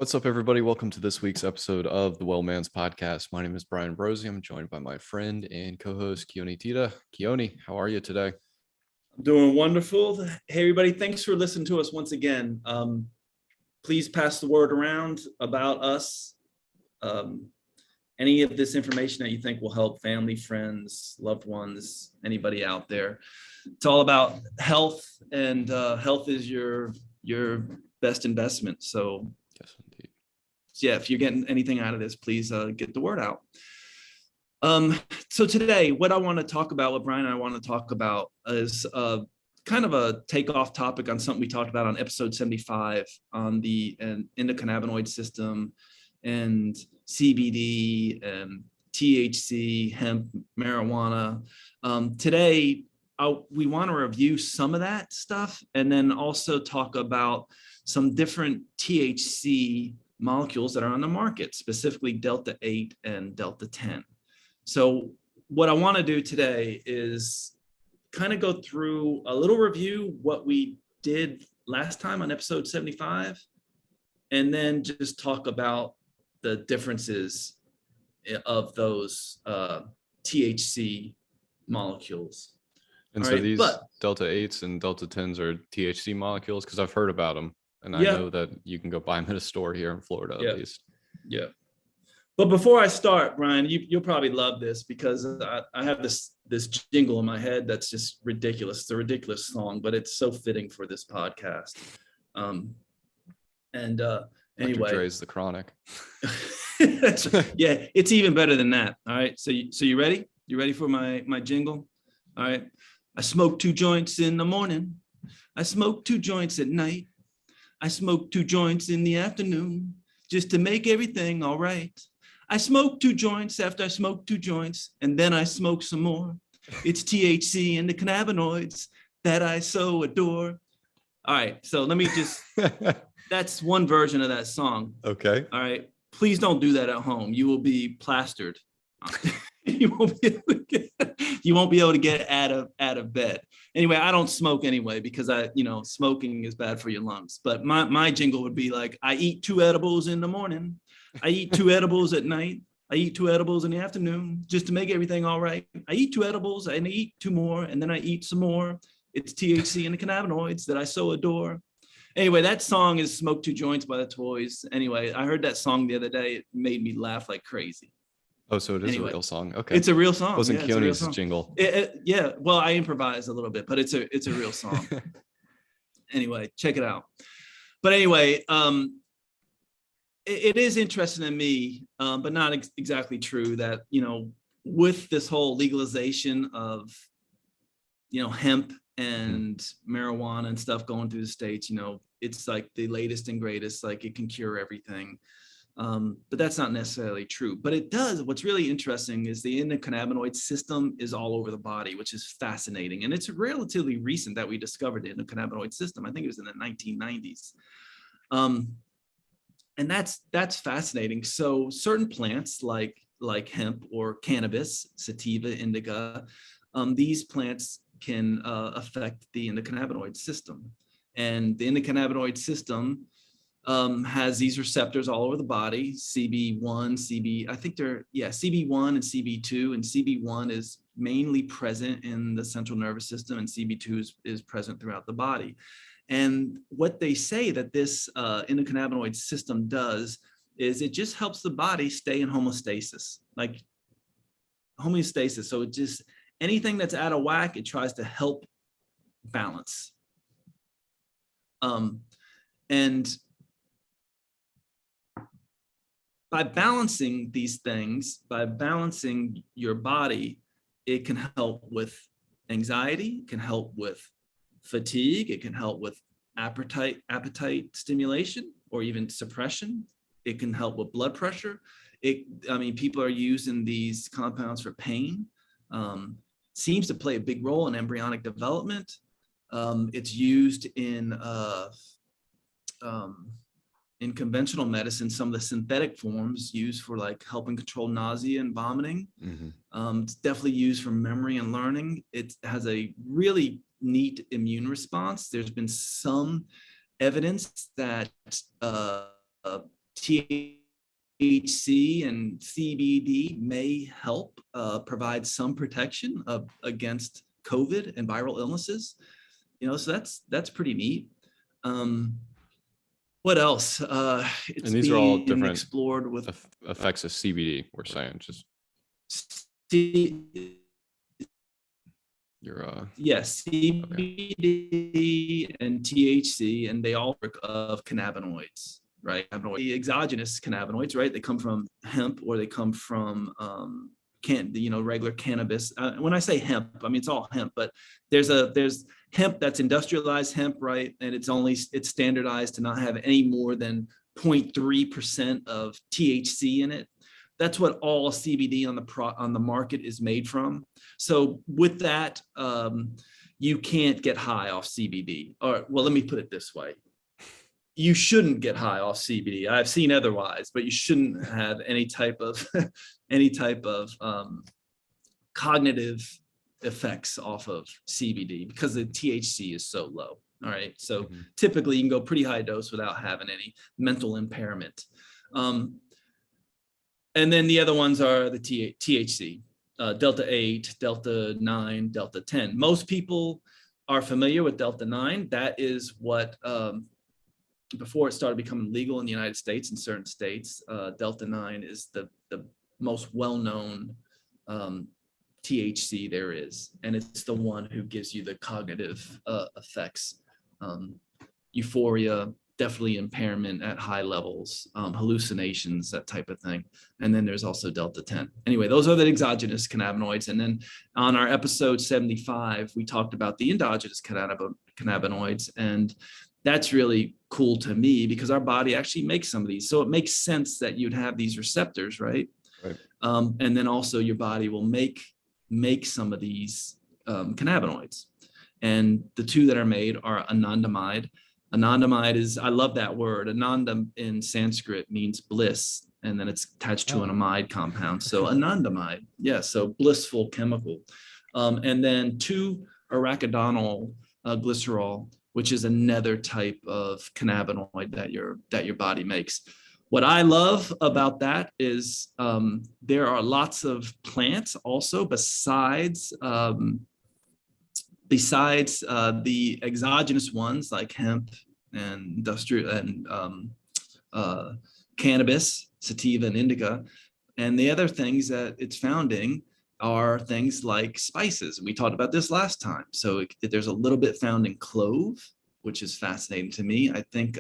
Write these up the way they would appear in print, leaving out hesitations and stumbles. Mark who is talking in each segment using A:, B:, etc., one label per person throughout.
A: What's up, everybody? Welcome to this week's episode of the Well Man's Podcast. My name is Brian Brosey. I'm joined by my friend and co-host Keoni Tita. Keoni, how are you today?
B: I'm doing wonderful. Hey, everybody. Thanks for listening to us once again. Please pass the word around about us. Any of this information that you think will help family, friends, loved ones, anybody out there. It's all about health, and health is your best investment. So,
A: Yes, indeed.
B: yeah, if you're getting anything out of this, please get the word out. So today, what Brian and I want to talk about is kind of a takeoff topic on something we talked about on episode 75 on the endocannabinoid system and CBD and THC, hemp, marijuana. Today, we want to review some of that stuff and then also talk about some different THC molecules that are on the market, specifically Delta 8 and Delta 10. So what I want to do today is kind of go through a little review what we did last time on episode 75, and then just talk about the differences of those THC molecules.
A: And so these Delta 8s and Delta 10s are THC molecules? Because I've heard about them, and I know that you can go buy them at a store here in Florida, at least.
B: Yeah. But before I start, Brian, you'll probably love this because I have this jingle in my head that's just ridiculous. It's a ridiculous song, but it's so fitting for this podcast. Anyway,
A: Dre's The Chronic.
B: Yeah, it's even better than that. All right, so you ready? You ready for my jingle? All right. I smoke 2 joints in the morning. I smoke 2 joints at night. I smoke 2 joints in the afternoon just to make everything all right. I smoke 2 joints after I smoke 2 joints, and then I smoke some more. It's THC and the cannabinoids that I so adore. All right, so let me just, that's one version of that song.
A: Okay.
B: All right, please don't do that at home. You will be plastered. You won't be able to get out of bed. Anyway, I don't smoke anyway because smoking is bad for your lungs. But my jingle would be like, I eat 2 edibles in the morning. I eat 2 edibles at night. I eat 2 edibles in the afternoon just to make everything all right. I eat 2 edibles and I eat 2 more, and then I eat some more. It's THC and the cannabinoids that I so adore. Anyway, that song is Smoke 2 Joints by the Toys. Anyway, I heard that song the other day. It made me laugh like crazy.
A: Oh, so it is a real song. Okay.
B: It's a real song.
A: It wasn't Keoni's jingle.
B: Yeah, well, I improvise a little bit, but it's a real song. Anyway, check it out. But anyway, it is interesting to me, but not exactly true that, with this whole legalization of, hemp and marijuana and stuff going through the states, it's like the latest and greatest, like it can cure everything. But that's not necessarily true, but it does. What's really interesting is the endocannabinoid system is all over the body, which is fascinating. And it's relatively recent that we discovered the endocannabinoid system. I think it was in the 1990s. And that's fascinating. So certain plants like hemp or cannabis, sativa, indica, these plants can affect the endocannabinoid system. And the endocannabinoid system has these receptors all over the body, CB1, CB1 and CB2, and CB1 is mainly present in the central nervous system, and CB2 is present throughout the body. And what they say that this endocannabinoid system does is it just helps the body stay in homeostasis, like homeostasis. So it just, anything that's out of whack, it tries to help balance. And by balancing these things, by balancing your body, it can help with anxiety, it can help with fatigue, it can help with appetite stimulation or even suppression. It can help with blood pressure. People are using these compounds for pain. Seems to play a big role in embryonic development. It's used in conventional medicine, some of the synthetic forms used for like helping control nausea and vomiting. It's definitely used for memory and learning. It has a really neat immune response. There's been some evidence that THC and CBD may help provide some protection against COVID and viral illnesses. So that's pretty neat. What else? It's
A: And these are all
B: being
A: different
B: explored with
A: effects of CBD. We're saying just your
B: yes, CBD and THC, and they all work of cannabinoids, right? The exogenous cannabinoids, right? They come from hemp, or they come from regular cannabis. When I say hemp, I mean it's all hemp, but there's hemp that's industrialized hemp, right? And it's standardized to not have any more than 0.3% of THC in it. That's what all CBD on the market is made from. So with that, you can't get high off CBD. Or, well, let me put it this way: you shouldn't get high off CBD. I've seen otherwise, but you shouldn't have any type of cognitive effects off of CBD because the THC is so low. All right, so typically you can go pretty high dose without having any mental impairment. And then the other ones are the THC, Delta 8, Delta 9, Delta 10. Most people are familiar with Delta 9. That is what, before it started becoming legal in the United States, in certain states, Delta 9 is the most well-known THC there is. And it's the one who gives you the cognitive effects, euphoria, definitely impairment at high levels, hallucinations, that type of thing. And then there's also Delta 10. Anyway, those are the exogenous cannabinoids. And then on our episode 75, we talked about the endogenous cannabinoids. And that's really cool to me because our body actually makes some of these. So it makes sense that you'd have these receptors, right?
A: Right.
B: And then also your body will make some of these cannabinoids. And the two that are made are anandamide. Anandamide is, I love that word. Ananda in Sanskrit means bliss, and then it's attached to an amide compound. So anandamide, yeah, so blissful chemical. And then 2-arachidonyl glycerol, which is another type of cannabinoid that your body makes. What I love about that is there are lots of plants also besides the exogenous ones like hemp and industrial and cannabis, sativa and indica. And the other things that it's founding are things like spices. We talked about this last time. So there's a little bit found in clove, which is fascinating to me. I think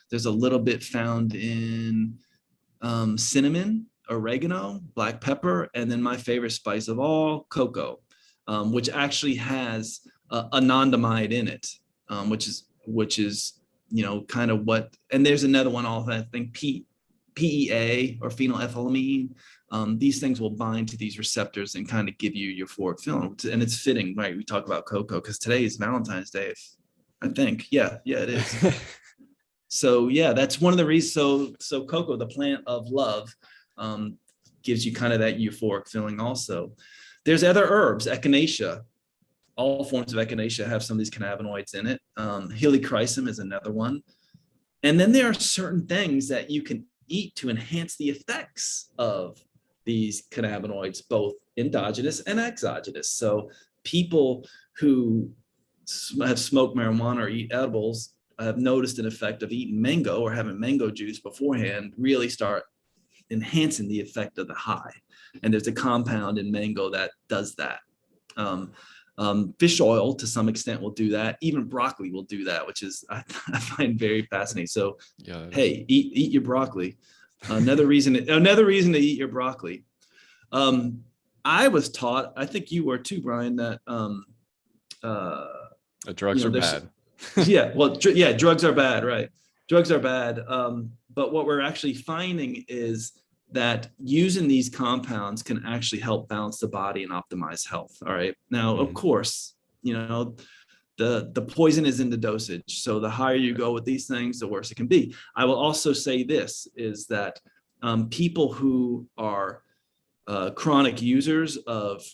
B: there's a little bit found in cinnamon, oregano, black pepper, and then my favorite spice of all, cocoa. Which actually has anandamide in it, which is kind of what. And there's another one, I think PEA or phenylethylamine. These things will bind to these receptors and kind of give you euphoric feeling. And it's fitting, right? We talk about cocoa because today is Valentine's Day, I think. Yeah, it is. So yeah, that's one of the reasons. So cocoa, the plant of love, gives you kind of that euphoric feeling also. There's other herbs, echinacea. All forms of echinacea have some of these cannabinoids in it. Helichrysum is another one. And then there are certain things that you can eat to enhance the effects of these cannabinoids, both endogenous and exogenous. So people who have smoked marijuana or eat edibles have noticed an effect of eating mango or having mango juice beforehand really start enhancing the effect of the high. And there's a compound in mango that does that. Fish oil, to some extent, will do that. Even broccoli will do that, which is I find very fascinating. So, yeah, hey, eat your broccoli. Another reason to eat your broccoli. I was taught, I think you were too, Brian, that
A: drugs are bad.
B: Drugs are bad, right? Drugs are bad. But what we're actually finding is that using these compounds can actually help balance the body and optimize health. All right. Now, of course, the poison is in the dosage. So the higher you go with these things, the worse it can be. I will also say this is that people who are chronic users of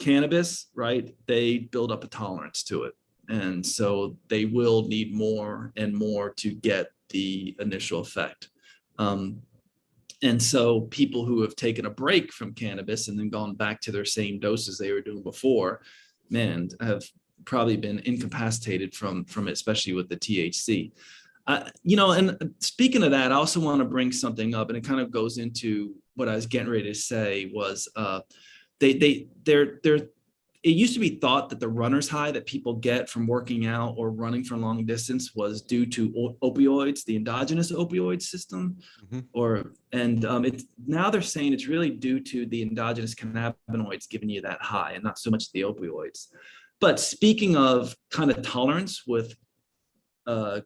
B: cannabis, right, they build up a tolerance to it. And so they will need more and more to get the initial effect. And so people who have taken a break from cannabis and then gone back to their same doses they were doing before, man, have probably been incapacitated from it, especially with the THC. And speaking of that, I also want to bring something up, and it kind of goes into what I was getting ready to say was they're it used to be thought that the runner's high that people get from working out or running for long distance was due to opioids, the endogenous opioid system, it's now they're saying it's really due to the endogenous cannabinoids giving you that high and not so much the opioids. But speaking of kind of tolerance with the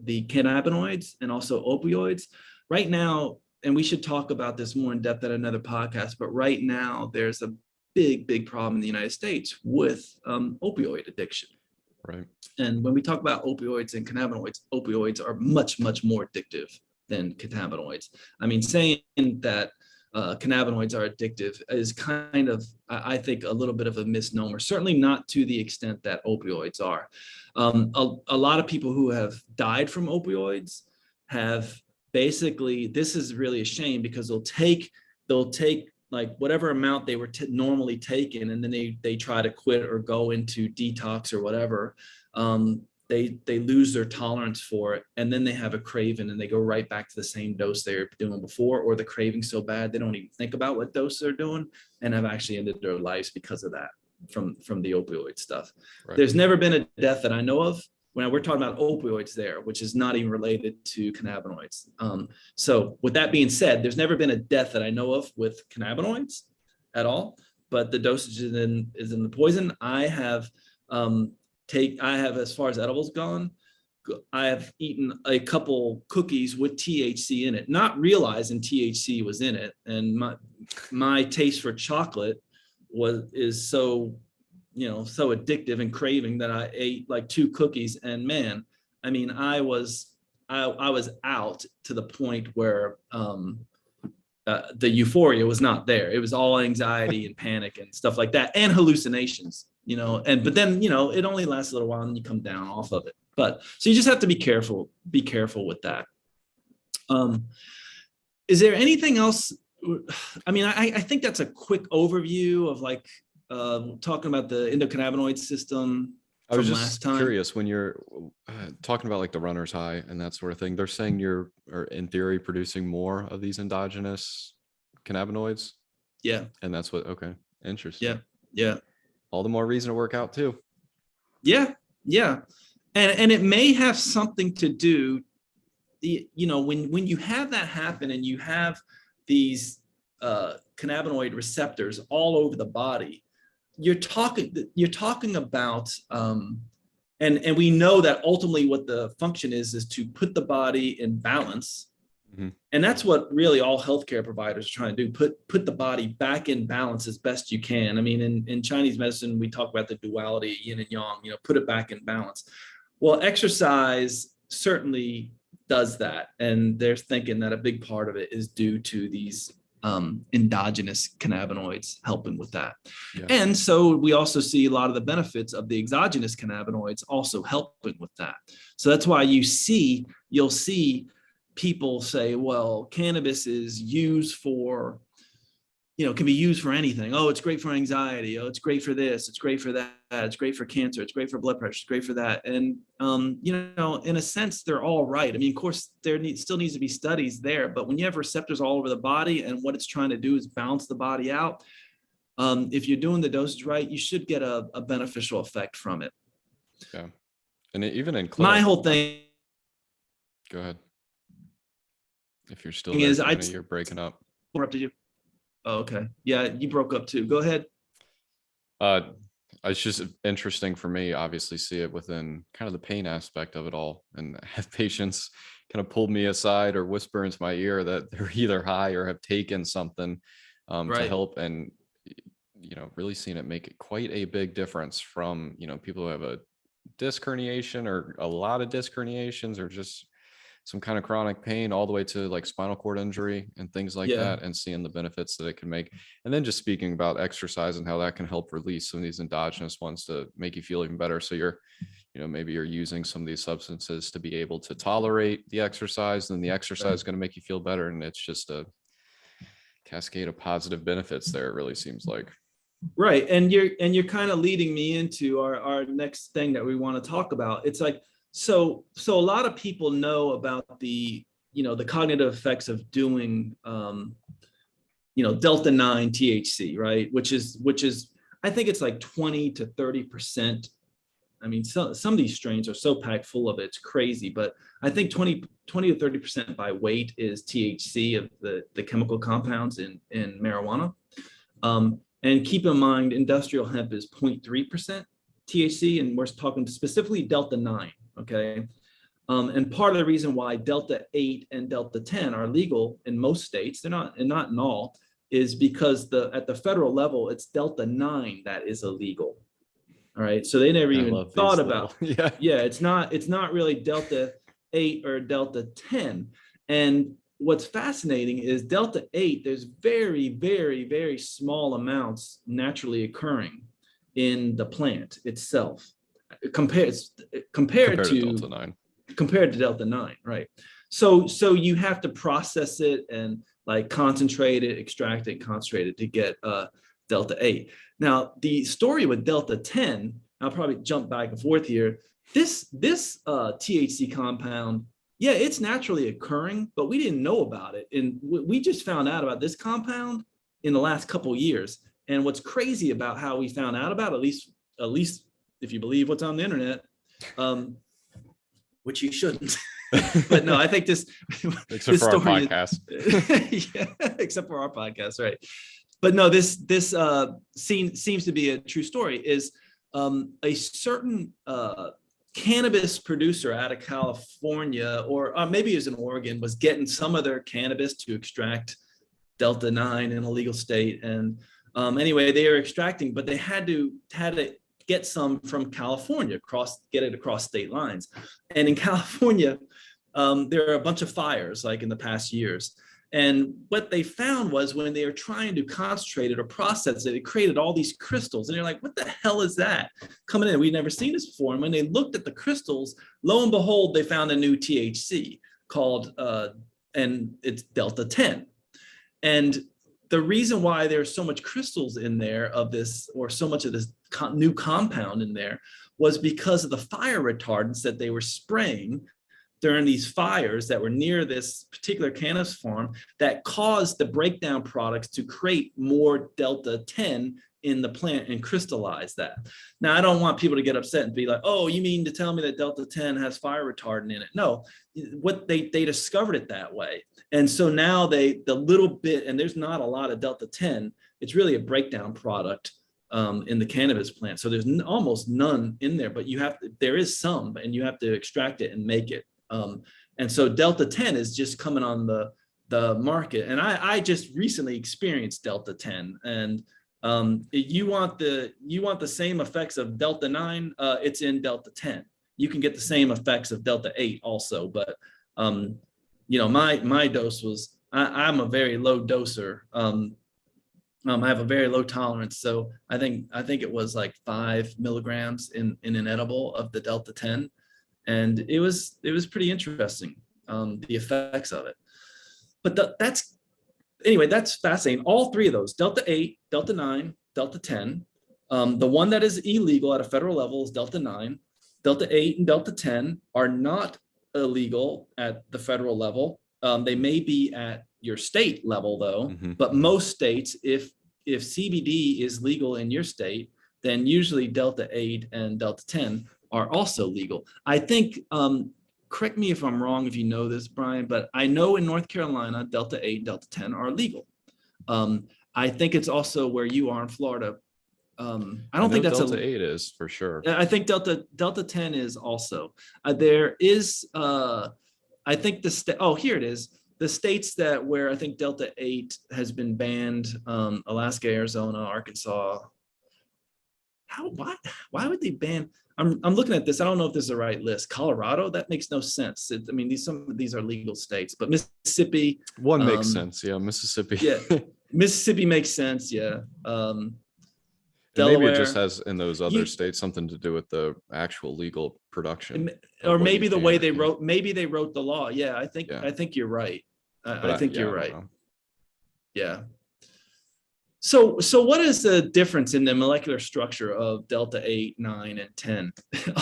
B: cannabinoids and also opioids, right now, and we should talk about this more in depth at another podcast, but right now there's a big problem in the United States with opioid addiction.
A: Right.
B: And when we talk about opioids and cannabinoids, opioids are much more addictive than cannabinoids. I mean, saying that cannabinoids are addictive is kind of, I think, a little bit of a misnomer, certainly not to the extent that opioids are. A lot of people who have died from opioids have basically, this is really a shame because they'll take like whatever amount they were normally taking, and then they try to quit or go into detox or whatever. They lose their tolerance for it, and then they have a craving and they go right back to the same dose they were doing before, or the craving so bad they don't even think about what dose they're doing, and have actually ended their lives because of that from the opioid stuff. Right. There's never been a death that I know of when we're talking about opioids there, which is not even related to cannabinoids. So with that being said, there's never been a death that I know of with cannabinoids at all, but the dosage is in the poison. I have, as far as edibles gone, I have eaten a couple cookies with THC in it, not realizing THC was in it. And my taste for chocolate is so addictive and craving that I ate like 2 cookies, and man, I mean, I was out to the point where the euphoria was not there. It was all anxiety and panic and stuff like that, and hallucinations, but then, it only lasts a little while and you come down off of it. But so you just have to be careful with that. Is there anything else? I mean, I think that's a quick overview of like, talking about the endocannabinoid system.
A: I was just curious, when you're talking about like the runner's high and that sort of thing, they're saying you're, or in theory, producing more of these endogenous cannabinoids.
B: Yeah.
A: And that's what, okay. Interesting.
B: Yeah.
A: All the more reason to work out too.
B: Yeah. And it may have something to do, when you have that happen and you have these cannabinoid receptors all over the body, you're talking about, and we know that ultimately what the function is to put the body in balance. Mm-hmm. And that's what really all healthcare providers are trying to do, put the body back in balance as best you can. I mean, in Chinese medicine, we talk about the duality, yin and yang, put it back in balance. Well, exercise certainly does that. And they're thinking that a big part of it is due to these endogenous cannabinoids helping with that. Yeah. And so we also see a lot of the benefits of the exogenous cannabinoids also helping with that. So that's why you'll see people say, well, cannabis is used for, can be used for anything. Oh, it's great for anxiety. Oh, it's great for this. It's great for that. It's great for cancer. It's great for blood pressure. It's great for that. And, in a sense, they're all right. I mean, of course, still needs to be studies there. But when you have receptors all over the body and what it's trying to do is balance the body out, if you're doing the dosage right, you should get a beneficial effect from it.
A: Yeah. And even in clinic,
B: my whole thing.
A: Go ahead. If you're still there, you're breaking up.
B: Interrupted you. Oh, okay. Yeah, you broke up too. Go ahead.
A: It's just interesting for me, obviously, see it within kind of the pain aspect of it all, and have patients kind of pull me aside or whisper into my ear that they're either high or have taken something to help, and really seen it make quite a big difference from people who have a disc herniation or a lot of disc herniations or just some kind of chronic pain, all the way to like spinal cord injury and things like that, and seeing the benefits that it can make. And then just speaking about exercise and how that can help release some of these endogenous ones to make you feel even better. So you're maybe you're using some of these substances to be able to tolerate the exercise, and the exercise is going to make you feel better. And it's just a cascade of positive benefits there, it really seems like.
B: Right. And you're kind of leading me into our next thing that we want to talk about. It's like, so a lot of people know about the cognitive effects of doing, Delta 9 THC, right? Which is, I think it's like 20 to 30%. I mean, some of these strains are so packed full of it, it's crazy. But I think 20 to 30% by weight is THC of the chemical compounds in marijuana. And keep in mind, industrial hemp is 0.3% THC, and we're talking specifically Delta 9, okay? And part of the reason why Delta 8 and Delta 10 are legal in most states, they're not, and not in all, is because at the federal level, it's Delta 9 that is illegal. All right, so they never even thought about, it's not really Delta 8 or Delta 10. And what's fascinating is Delta 8, there's very, very, very small amounts naturally occurring in the plant itself compared to
A: Delta 9.
B: Compared to Delta 9, right? So you have to process it and like concentrate it, extract it, concentrate it to get Delta 8. Now, the story with Delta 10, I'll probably jump back and forth here. This THC compound, yeah, it's naturally occurring, but we didn't know about it. And we just found out about this compound in the last couple of years. And what's crazy about how we found out about it, at least if you believe what's on the internet, which you shouldn't. But no, I think
A: except for our podcast.
B: Yeah, except for our podcast, right? But no, this seems to be a true story. Is a certain cannabis producer out of California, or maybe it was in Oregon, was getting some of their cannabis to extract Delta 9 in a legal state. And anyway, they were extracting, but they had to get some from California, get it across state lines. And in California, there are a bunch of fires like in the past years. And what they found was when they were trying to concentrate it or process it, it created all these crystals. And you're like, what the hell is that coming in? We'd never seen this before. And when they looked at the crystals, lo and behold, they found a new THC called, and it's Delta 10. And the reason why there's so much crystals in there of this, or so much of this new compound in there, was because of the fire retardants that they were spraying during these fires that were near this particular cannabis farm that caused the breakdown products to create more Delta 10 in the plant and crystallize that. Now, I don't want people to get upset and be like, oh, you mean to tell me that Delta 10 has fire retardant in it? No, what they discovered it that way. And so now the little bit, and there's not a lot of Delta 10, it's really a breakdown product in the cannabis plant. So there's almost none in there, but there is some, and you have to extract it and make it. And so Delta 10 is just coming on the market. And I just recently experienced Delta 10, and you want the same effects of Delta 9, it's in Delta 10. You can get the same effects of Delta 8 also, but my dose was, I'm a very low doser. I have a very low tolerance. So I think it was like 5 milligrams in an edible of the Delta 10. And it was pretty interesting, the effects of it. But that's fascinating. All three of those, Delta 8, Delta 9, Delta 10. The one that is illegal at a federal level is Delta 9. Delta 8 and Delta 10 are not illegal at the federal level. They may be at your state level though, but most states, if CBD is legal in your state, then usually Delta 8 and Delta 10 are also legal. I think, correct me if I'm wrong if you know this, Brian, but I know in North Carolina, Delta 8 and Delta 10 are legal. I think it's also where you are in Florida. I don't think that's
A: Delta 8 is for sure.
B: I think Delta 10 is also. There is, I think here it is. The states where I think Delta 8 has been banned, Alaska, Arizona, Arkansas. Why would they ban? I'm looking at this. I don't know if this is the right list. Colorado, that makes no sense. Some of these are legal states, but Mississippi.
A: One makes sense. Yeah, Mississippi.
B: Yeah, Mississippi makes sense. Yeah.
A: And maybe it just
B: Delaware.
A: has in those other
B: You,
A: states something to do with the actual legal production of
B: or
A: what you
B: maybe the
A: can
B: way
A: or
B: they
A: can't.
B: wrote, maybe they wrote the law. Yeah,
A: Yeah.
B: I think you're right.
A: But
B: I think
A: yeah,
B: you're
A: I don't
B: right.
A: know.
B: Yeah. So what is the difference in the molecular structure of delta 8, 9, and 10?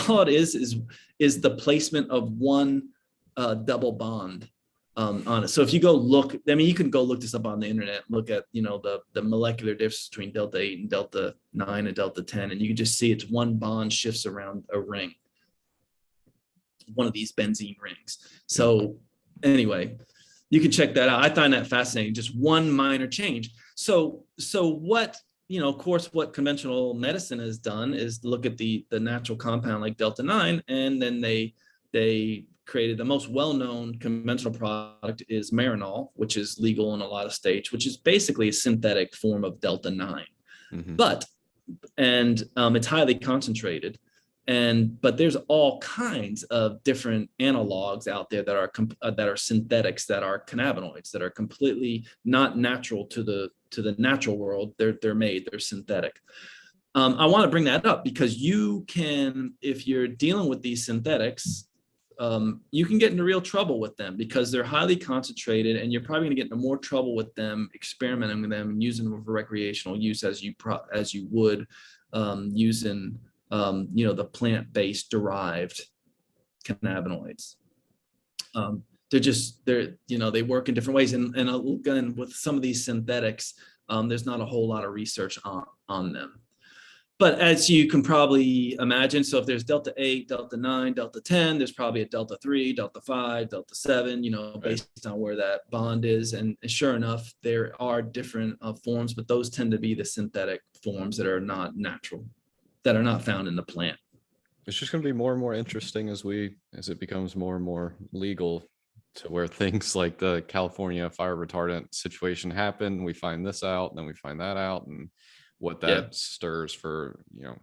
B: All it is the placement of one double bond on it. So if you go look, I mean, you can go look this up on the internet, look at, the molecular difference between delta 8 and delta 9 and delta 10, and you can just see it's one bond shifts around a ring, one of these benzene rings.
A: Yeah.
B: So anyway, you can check that out. I find that fascinating. Just one minor change. So what, of course, what conventional medicine has done is look at the natural compound like delta 9, and then they created the most well-known conventional product is Marinol, which is legal in a lot of states, which is basically a synthetic form of delta 9.
A: Mm-hmm.
B: But it's highly concentrated, but there's all kinds of different analogs out there that are synthetics, that are cannabinoids, that are completely not natural to the natural world. They're synthetic. I want to bring that up because you can, if you're dealing with these synthetics, you can get into real trouble with them because they're highly concentrated, and you're probably going to get into more trouble with them experimenting with them and using them for recreational use as you would using the plant-based derived cannabinoids. They work in different ways, and again, with some of these synthetics, there's not a whole lot of research on them. But as you can probably imagine, so if there's delta 8, delta 9, delta 10, there's probably a delta 3, delta 5, delta 7, based on where that bond is. And sure enough, there are different forms, but those tend to be the synthetic forms that are not natural, that are not found in the plant.
A: It's just going to be more and more interesting as it becomes more and more legal, to where things like the California fire retardant situation happen. We find this out, and then we find that out, and what that stirs for, the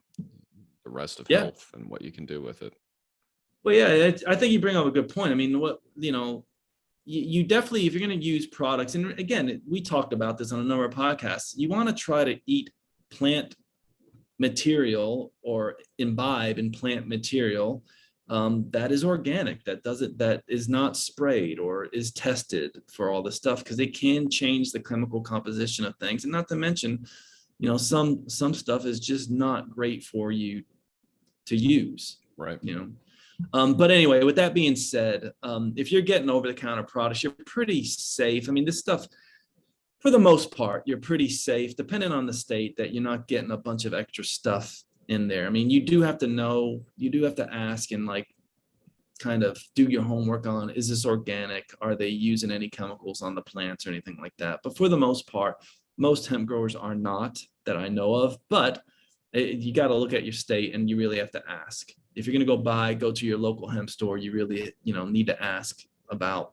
A: rest of health and what you can do with it.
B: Well, yeah, I think you bring up a good point. I mean, you definitely, if you're going to use products, and again, we talked about this on a number of podcasts, you want to try to eat plant material or imbibe in plant material that is organic, that is not sprayed or is tested for all this stuff, because it can change the chemical composition of things. And not to mention, some stuff is just not great for you to use.
A: Right.
B: But anyway, with that being said, if you're getting over-the-counter products, you're pretty safe. I mean, this stuff, for the most part, you're pretty safe, depending on the state, that you're not getting a bunch of extra stuff in there. I mean, you do have to ask and kind of do your homework on, is this organic? Are they using any chemicals on the plants or anything like that? But for the most part, most hemp growers are not, that I know of, but you got to look at your state, and you really have to ask. If you're going to go to your local hemp store, you really, need to ask about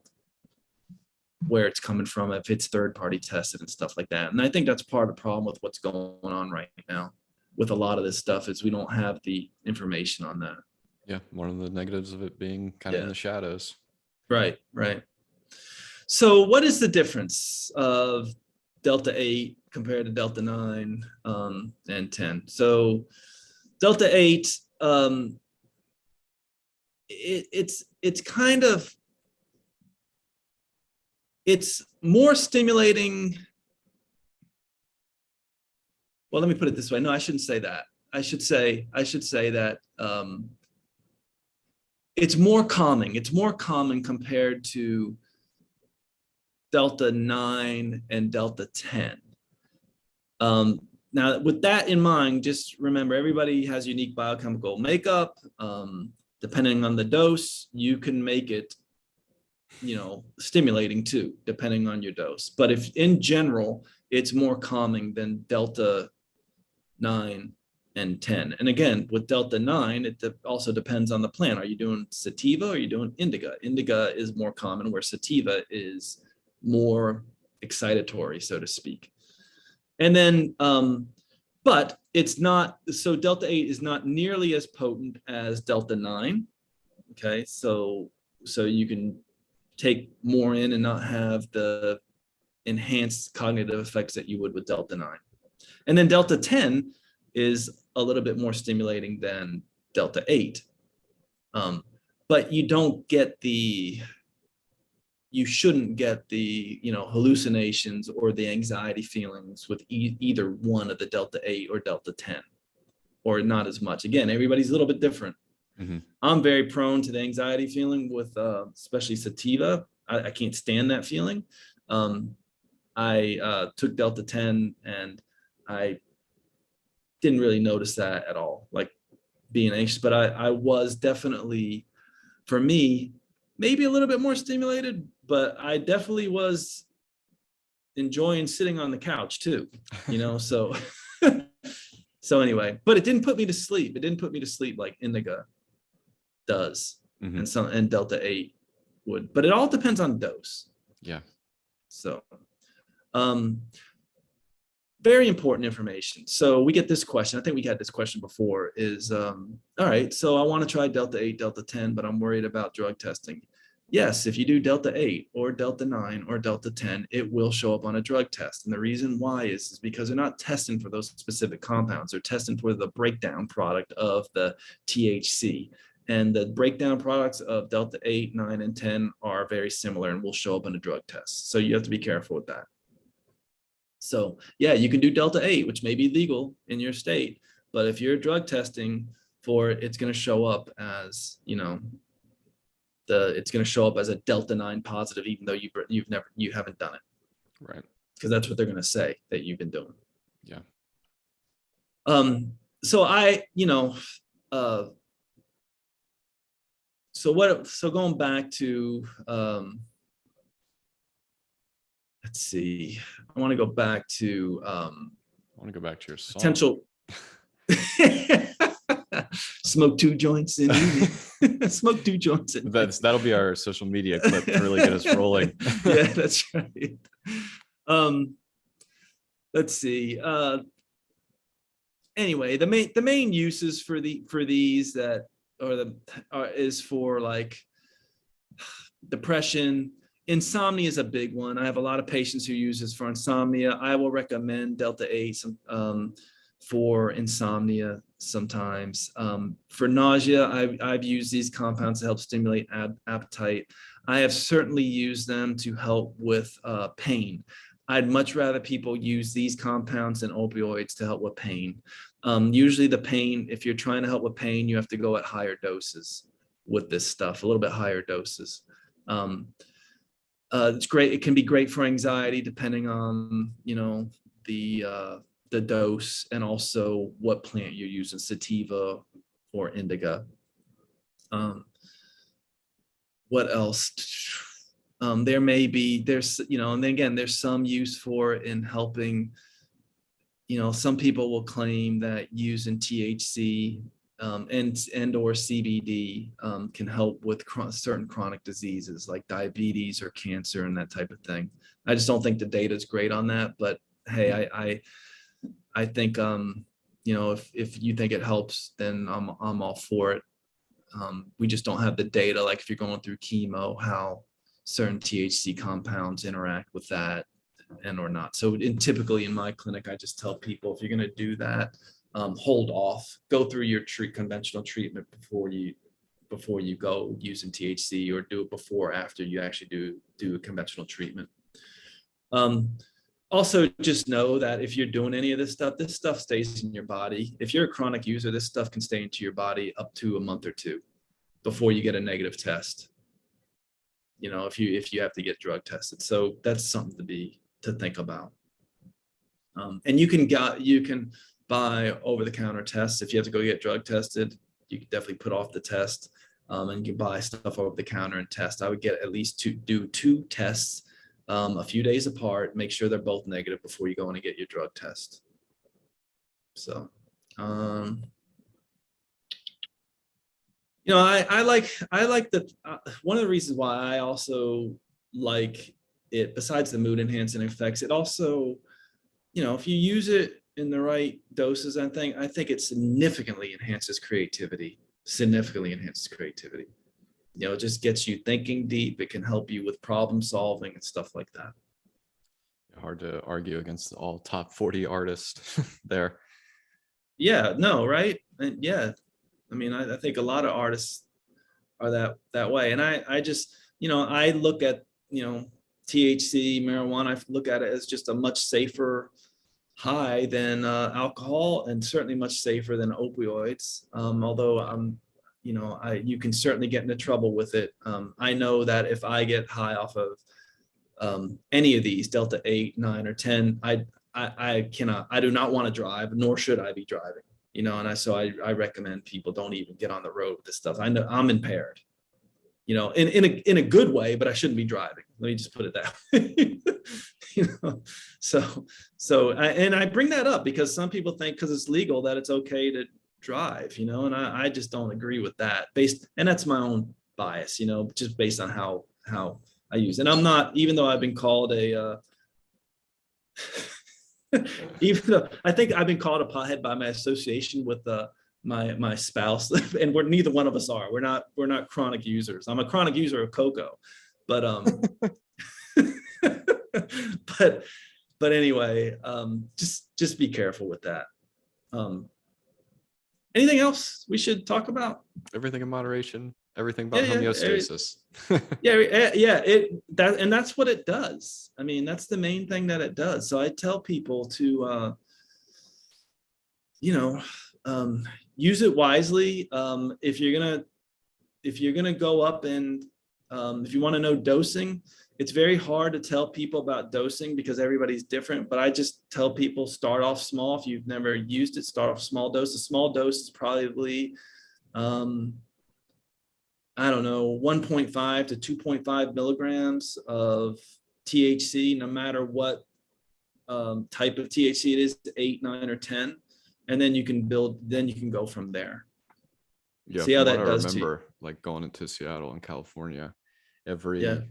B: where it's coming from, if it's third-party tested and stuff like that. And I think that's part of the problem with what's going on right now with a lot of this stuff, is we don't have the information on that.
A: Yeah, one of the negatives of it being kind of in the shadows.
B: Right. So what is the difference of delta 8 compared to delta 9 and 10? So delta 8, it's kind of, it's more stimulating. Well, let me put it this way. No, I shouldn't say that. I should say that it's more calming. It's more calming compared to delta 9 and delta 10. Now, with that in mind, just remember, everybody has unique biochemical makeup. Depending on the dose, you can make it, stimulating too, depending on your dose. But if in general, it's more calming than delta 9 and 10. And again, with delta 9, it also depends on the plant. Are you doing sativa or are you doing indica? Indica is more common, where sativa is more excitatory, so to speak. And then, but it's not, so delta 8 is not nearly as potent as delta 9. Okay, so you can take more in and not have the enhanced cognitive effects that you would with delta 9. And then delta 10 is a little bit more stimulating than Delta 8. But you don't get you shouldn't get the, hallucinations or the anxiety feelings with either one of the Delta 8 or Delta 10, or not as much. Again, everybody's a little bit different.
A: Mm-hmm.
B: I'm very prone to the anxiety feeling with especially sativa. I can't stand that feeling. I took Delta 10 and I didn't really notice that at all, like being anxious, but I was definitely, for me, maybe a little bit more stimulated, but I definitely was enjoying sitting on the couch too, so so anyway, but it didn't put me to sleep. It didn't put me to sleep like indica does.
A: Mm-hmm.
B: And Delta 8 would, but it all depends on dose.
A: Yeah.
B: So very important information. So we get this question. I think we had this question before is, all right, so I want to try Delta 8, Delta 10, but I'm worried about drug testing. Yes, if you do Delta 8 or Delta 9 or Delta 10, it will show up on a drug test. And the reason why is because they're not testing for those specific compounds. They're testing for the breakdown product of the THC. And the breakdown products of Delta 8, 9, and 10 are very similar and will show up in a drug test. So you have to be careful with that. So yeah, you can do Delta 8, which may be legal in your state, but if you're drug testing for it, it's going to show up as, it's going to show up as a Delta 9 positive, even though you haven't done it.
A: Right.
B: Because that's what they're going to say that you've been doing.
A: Yeah.
B: So so going back to, let's see, I want to go back to,
A: I want to go back to your song.
B: Potential. Smoke 2 joints in smoke 2 joints in
A: That'll be our social media clip to really get us rolling.
B: Yeah, that's right. Let's see. Anyway, the main uses for these that is for like depression. Insomnia is a big one. I have a lot of patients who use this for insomnia. I will recommend Delta 8 for insomnia sometimes. For nausea, I've used these compounds to help stimulate appetite. I have certainly used them to help with pain. I'd much rather people use these compounds than opioids to help with pain. Usually the pain, if you're trying to help with pain, you have to go at higher doses with this stuff, a little bit higher doses. It's great. It can be great for anxiety depending on, the dose and also what plant you're using, sativa or indica. What else? And then again, there's some use for it in helping, some people will claim that using THC and or CBD can help with certain chronic diseases like diabetes or cancer and that type of thing. I just don't think the data is great on that, but hey, I think if you think it helps, then I'm all for it. We just don't have the data, like if you're going through chemo, how certain THC compounds interact with that and or not. So typically in my clinic, I just tell people, if you're going to do that, hold off, go through your conventional treatment before you go using THC, or do it before, after you actually do a conventional treatment. Also, just know that if you're doing any of this stuff stays in your body. If you're a chronic user, this stuff can stay into your body up to a month or two before you get a negative test. If you have to get drug tested. So that's something to think about. And you can buy over-the-counter tests. If you have to go get drug tested, you can definitely put off the test, and you can buy stuff over the counter and test. I would get at least do 2 tests a few days apart, make sure they're both negative before you go in and get your drug test. So, I like the one of the reasons why I also like it, besides the mood enhancing effects, it also, if you use it in the right doses, I think it significantly enhances creativity. It just gets you thinking deep. It can help you with problem solving and stuff like that.
A: Hard to argue against all top 40 artists there.
B: Yeah, no, right? And yeah, I mean, I think a lot of artists are that way. And I just, I look at, THC, marijuana, I look at it as just a much safer high than alcohol, and certainly much safer than opioids. Although
A: Yeah.
B: you can certainly get into trouble with it. I know that if I get high off of any of these Delta 8, 9, or 10, I cannot, I do not want to drive, nor should I be driving. And I recommend people don't even get on the road with this stuff. I know I'm impaired, in a good way, but I shouldn't be driving. Let me just put it that way. you know, and I bring that up because some people think because it's legal that it's okay to drive, and I just don't agree with that. And that's my own bias, just based on how I use. And I'm not, even though I've been called even though I think I've been called a pothead by my association with my spouse, and neither one of us are. We're not chronic users. I'm a chronic user of cocoa, but but anyway, just be careful with that. Um, Anything else we should talk about?
A: Everything in moderation, everything
B: Yeah,
A: about homeostasis.
B: that's what it does. I mean, that's the main thing that it does. So I tell people to you know use it wisely. If you're gonna go up and if you want to know dosing, it's very hard to tell people about dosing because everybody's different. But I just tell people start off small. If you've never used it, start off small dose. A small dose is probably I don't know, 1.5 to 2.5 milligrams of THC, no matter what type of THC it is, 8, 9, or 10. And then you can go from there.
A: Yeah,
B: See how
A: from what I
B: that does to you.
A: remember, like going into Seattle and California,
B: Yeah.
A: every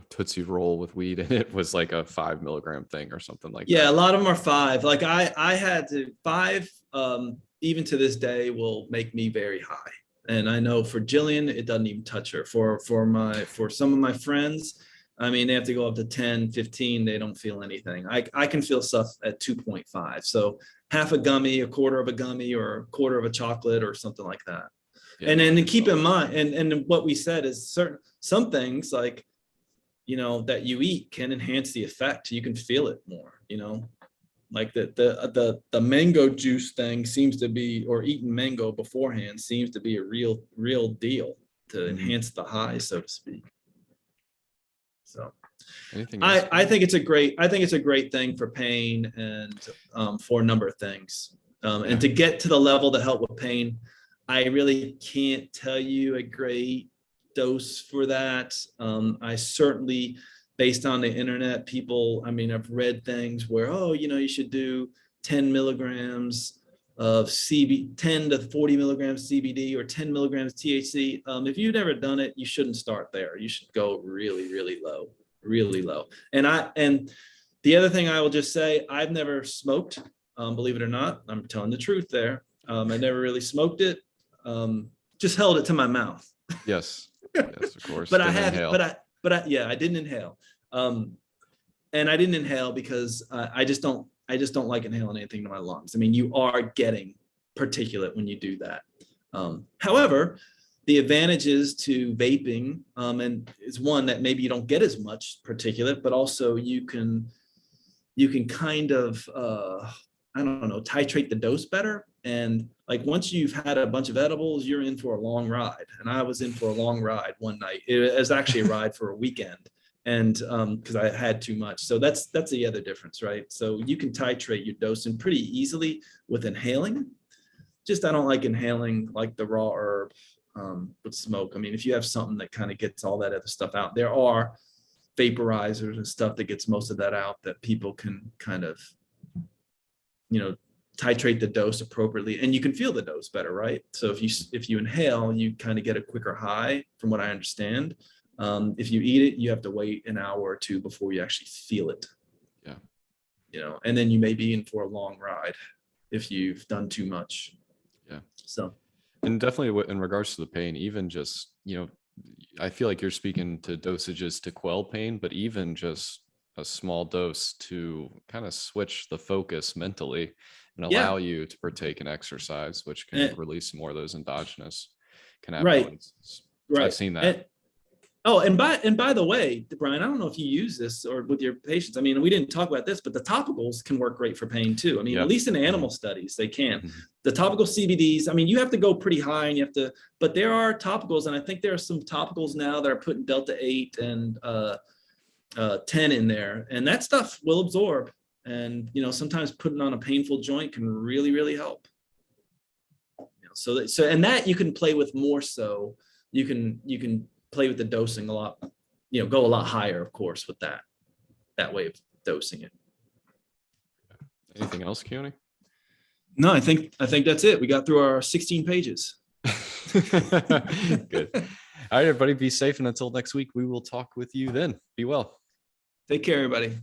A: Tootsie Roll with weed in it was like a 5 milligram thing or something like
B: Yeah,
A: that.
B: a lot of them are 5. Like I had to 5, even to this day will make me very high. And I know for Jillian, it doesn't even touch her. For some of my friends, I mean, they have to go up to 10, 15. They don't feel anything. I can feel stuff at 2.5. So half a gummy, a quarter of a gummy, or a quarter of a chocolate or something like that.
A: Yeah,
B: And
A: no, I
B: then
A: can
B: keep in
A: tell.
B: mind, and what we said is some things like, that you eat can enhance the effect. You can feel it more, like the mango juice thing seems to be, or eating mango beforehand seems to be a real deal to enhance the high, so to speak. So
A: Anything else?
B: I think it's a great thing for pain and for a number of things. And to get to the level to help with pain, I really can't tell you a great dose for that. I certainly, based on the internet, I've read things where, you should do 10 milligrams of 10 to 40 milligrams CBD or 10 milligrams THC. If you've never done it, you shouldn't start there. You should go really, really low, really low. And the other thing I will just say, I've never smoked, believe it or not. I'm telling the truth there. I never really smoked it. Just held it to my mouth.
A: Yes. Yes, of course.
B: But I
A: Didn't
B: have,
A: inhale.
B: yeah, I didn't inhale. And I didn't inhale because I just don't like inhaling anything to my lungs. I mean, you are getting particulate when you do that. However, the advantages to vaping, and is one that maybe you don't get as much particulate, but also you can kind of, I don't know, titrate the dose better. And like once you've had a bunch of edibles, you're in for a long ride. And I was in for a long ride one night. It was actually a ride for a weekend. And because I had too much. So that's the other difference, right? So you can titrate your dosing pretty easily with inhaling. Just I don't like inhaling like the raw herb with smoke. I mean, if you have something that kind of gets all that other stuff out, there are vaporizers and stuff that gets most of that out that people can kind of, titrate the dose appropriately, and you can feel the dose better, right? So if you inhale, you kind of get a quicker high, from what I understand. If you eat it, you have to wait an hour or two before you actually feel it.
A: Yeah.
B: And then you may be in for a long ride if you've done too much.
A: Yeah.
B: So.
A: And definitely in regards to the pain, even just, I feel like you're speaking to dosages to quell pain, but even just a small dose to kind of switch the focus mentally and
B: Yeah.
A: allow you to partake in exercise, which can
B: And,
A: release more of those endogenous
B: right.
A: cannabinoids. I've
B: Right.
A: seen that.
B: And by the way, Brian, I don't know if you use this or with your patients. I mean, we didn't talk about this, but the topicals can work great for pain too. I mean,
A: Yeah.
B: at least in animal studies, they can.
A: Mhm.
B: The topical CBDs, I mean, you have to go pretty high and you have to, but there are topicals, and I think there are some topicals now that are putting Delta 8 and 10 in there, and that stuff will absorb. And, sometimes putting on a painful joint can really, really help. And that you can play with more. So you can play with the dosing a lot, go a lot higher, of course, with that way of dosing it.
A: Anything else, Keoni?
B: No, I think that's it. We got through our 16 pages.
A: Good. All right, everybody, be safe. And until next week, we will talk with you then. Be well.
B: Take care, everybody.